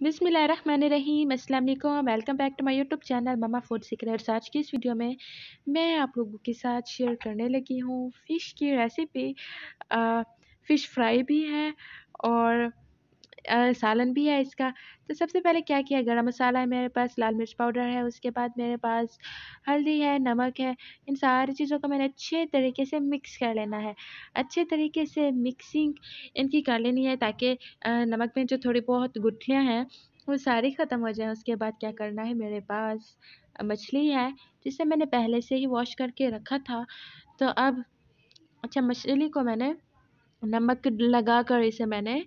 बिस्मिल्लाहिर्रहमानिर्रहीम, अस्सलाम वालेकुम। Welcome back to my YouTube channel mama food secrets. आज की इस वीडियो में मैं आप लोगों के साथ शेयर करने लगी हूँ फ़िश की रेसिपी। फ़िश फ्राई भी है और सालन भी है इसका। तो सबसे पहले क्या किया, गरम मसाला है मेरे पास, लाल मिर्च पाउडर है, उसके बाद मेरे पास हल्दी है, नमक है। इन सारी चीज़ों को मैंने अच्छे तरीके से मिक्स कर लेना है। अच्छे तरीके से मिक्सिंग इनकी कर लेनी है ताकि नमक में जो थोड़ी बहुत गुठलियाँ हैं वो सारी ख़त्म हो जाएँ। उसके बाद क्या करना है, मेरे पास मछली है जिसे मैंने पहले से ही वॉश करके रखा था। तो अब मछली को मैंने नमक लगाकर इसे मैंने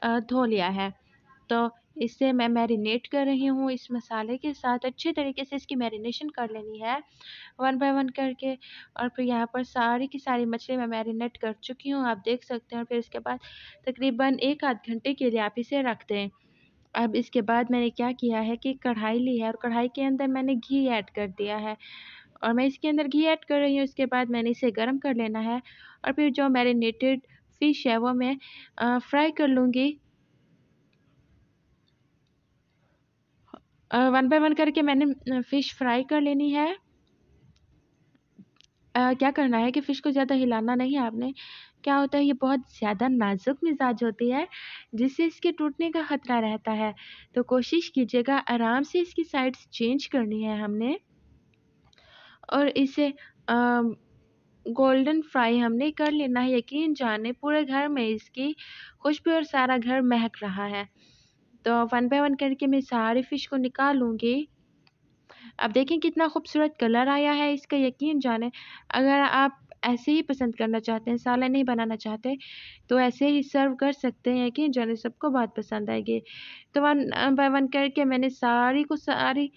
धो लिया है। तो इसे मैं मैरिनेट कर रही हूँ इस मसाले के साथ। अच्छे तरीके से इसकी मैरिनेशन कर लेनी है वन बाय वन करके। और फिर यहाँ पर सारी की सारी मछली मैं मैरिनेट कर चुकी हूँ, आप देख सकते हैं। और फिर इसके बाद तकरीबन 1 आध घंटे के लिए आप इसे रख दें। अब इसके बाद मैंने क्या किया है कि कढ़ाई ली है और कढ़ाई के अंदर मैंने घी ऐड कर दिया है और मैं इसके अंदर घी ऐड कर रही हूँ। उसके बाद मैंने इसे गर्म कर लेना है और फिर जो मैरिनेटेड फ़िश है वो मैं फ्राई कर लूँगी। वन बाय वन करके मैंने फ़िश फ्राई कर लेनी है। क्या करना है कि फ़िश को ज़्यादा हिलाना नहीं है आपने। क्या होता है, ये बहुत ज़्यादा नाज़ुक मिज़ाज होती है जिससे इसके टूटने का ख़तरा रहता है। तो कोशिश कीजिएगा आराम से इसकी साइड्स चेंज करनी है हमने और इसे गोल्डन फ्राई हमने कर लेना है। यकीन जाने पूरे घर में इसकी खुशबू और सारा घर महक रहा है। तो वन बाय वन करके मैं सारी फ़िश को निकाल लूँगी। अब देखें कितना खूबसूरत कलर आया है इसका। यकीन जाने अगर आप ऐसे ही पसंद करना चाहते हैं, सालन नहीं बनाना चाहते, तो ऐसे ही सर्व कर सकते हैं। यकीन जाने सबको बहुत पसंद आएगी। तो वन बाय वन करके मैंने सारी को सारी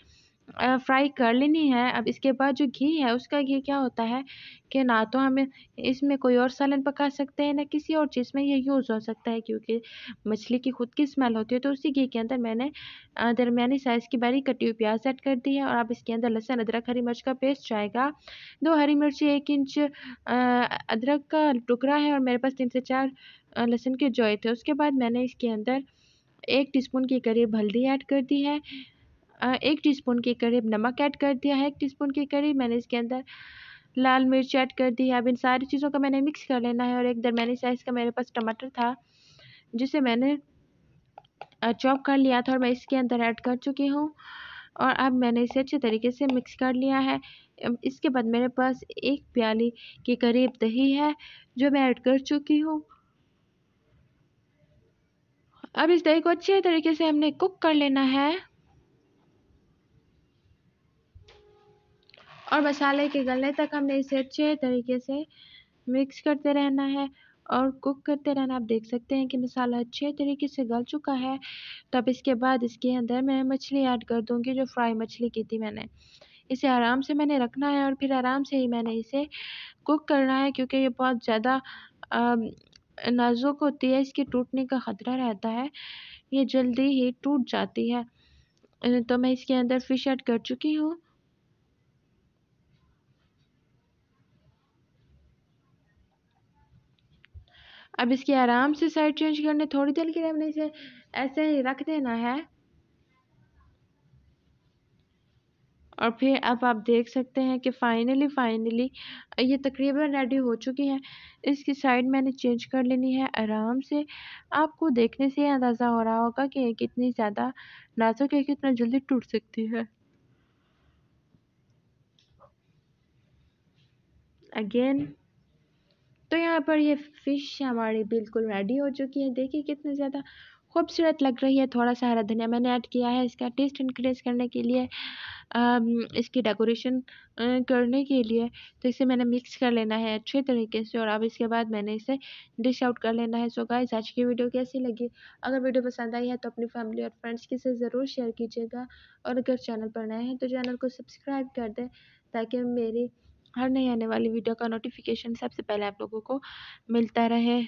फ्राई कर लेनी है। अब इसके बाद जो घी है, उसका घी क्या होता है कि ना तो हमें इसमें कोई और सालन पका सकते हैं, ना किसी और चीज़ में ये यूज़ हो सकता है, क्योंकि मछली की खुद की स्मेल होती है। तो उसी घी के अंदर मैंने दरमियानी साइज़ की बारीक कटी हुई प्याज़ ऐड कर दी है और अब इसके अंदर लहसुन, अदरक, हरी मिर्च का पेस्ट जाएगा। 2 हरी मिर्ची, 1 इंच अदरक का टुकड़ा है और मेरे पास 3 से 4 लहसुन के जोए थे। उसके बाद मैंने इसके अंदर 1 टीस्पून के करीब हल्दी ऐड कर दी है। 1 टीस्पून के करीब नमक ऐड कर दिया है। 1 टीस्पून के करीब मैंने इसके अंदर लाल मिर्च ऐड कर दी है। अब इन सारी चीज़ों को मैंने मिक्स कर लेना है और एक दरमियानी साइज़ का मेरे पास टमाटर था जिसे मैंने चॉप कर लिया था और मैं इसके अंदर ऐड कर चुकी हूँ और अब मैंने इसे अच्छे तरीके से मिक्स कर लिया है। इसके बाद मेरे पास 1 प्याली के करीब दही है जो मैं ऐड कर चुकी हूँ। अब इस दही को अच्छे तरीके से हमने कुक कर लेना है और मसाले के गलने तक हमने इसे अच्छे तरीके से मिक्स करते रहना है और कुक करते रहना। आप देख सकते हैं कि मसाला अच्छे तरीके से गल चुका है। तो अब इसके बाद इसके अंदर मैं मछली ऐड कर दूँगी, जो फ्राई मछली की थी मैंने। इसे आराम से मैंने रखना है और फिर आराम से ही मैंने इसे कुक करना है, क्योंकि ये बहुत ज़्यादा नाज़ुक होती है, इसके टूटने का ख़तरा रहता है, ये जल्दी ही टूट जाती है। तो मैं इसके अंदर फ़िश ऐड कर चुकी हूँ। अब इसकी आराम से साइड चेंज करने थोड़ी देर के लिए हमने इसे ऐसे ही रख देना है और फिर अब आप देख सकते हैं कि फाइनली ये तकरीबन रेडी हो चुकी है। इसकी साइड मैंने चेंज कर लेनी है आराम से। आपको देखने से अंदाज़ा हो रहा होगा कि ये कितनी ज़्यादा नाजुक है, कितना जल्दी टूट सकती है। अगेन तो यहाँ पर ये फ़िश हमारी बिल्कुल रेडी हो चुकी है। देखिए कितनी ज़्यादा खूबसूरत लग रही है। थोड़ा-सा हरा धनिया मैंने ऐड किया है इसका टेस्ट इनक्रीज़ करने के लिए, इसकी डेकोरेशन करने के लिए। तो इसे मैंने मिक्स कर लेना है अच्छे तरीके से और अब इसके बाद मैंने इसे डिश आउट कर लेना है। सो गाइस, आज की वीडियो कैसी लगी? अगर वीडियो पसंद आई है तो अपनी फैमिली और फ्रेंड्स के साथ ज़रूर शेयर कीजिएगा और अगर चैनल पर नए हैं तो चैनल को सब्सक्राइब कर दें ताकि मेरी हर नई आने वाली वीडियो का नोटिफिकेशन सबसे पहले आप लोगों को मिलता रहे।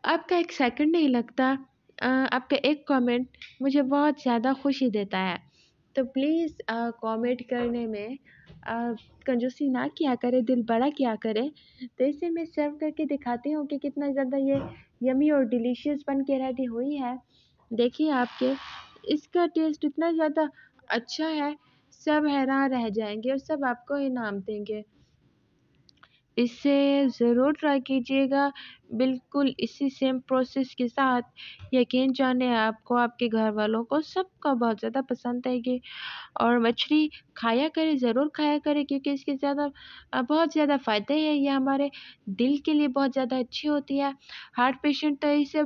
आपका एक सेकंड नहीं लगता, आपका एक कमेंट मुझे बहुत ज़्यादा खुशी देता है। तो प्लीज़ कमेंट करने में कंजूसी ना किया करें, दिल बड़ा किया करें। तो इसे मैं सर्व करके दिखाती हूँ कि कितना ज़्यादा ये यमी और डिलीशियस बन के रेडी हुई है। देखिए आपके इसका टेस्ट इतना ज़्यादा अच्छा है, सब हैरान रह जाएंगे और सब आपको इनाम देंगे। इसे ज़रूर ट्राई कीजिएगा, बिल्कुल इसी सेम प्रोसेस के साथ। यकीन जाने आपको, आपके घर वालों को, सबको बहुत ज़्यादा पसंद आएगी। और मछली खाया करें, ज़रूर खाया करें, क्योंकि इसके बहुत ज़्यादा फ़ायदे हैं। ये हमारे दिल के लिए बहुत ज़्यादा अच्छी होती है। हार्ट पेशेंट तो इसे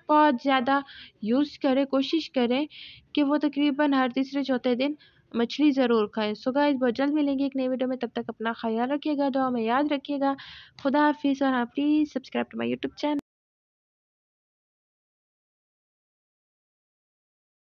बहुत ज़्यादा यूज़ करें, कोशिश करें कि वो तकरीबन हर तीसरे चौथे दिन मछली ज़रूर खाएं। सो गाइस, बहुत जल्द मिलेंगे एक नई वीडियो में, तब तक अपना ख्याल रखिएगा, दुआ में याद रखिएगा। खुदा हाफिज़। और हाँ, please subscribe to my YouTube channel.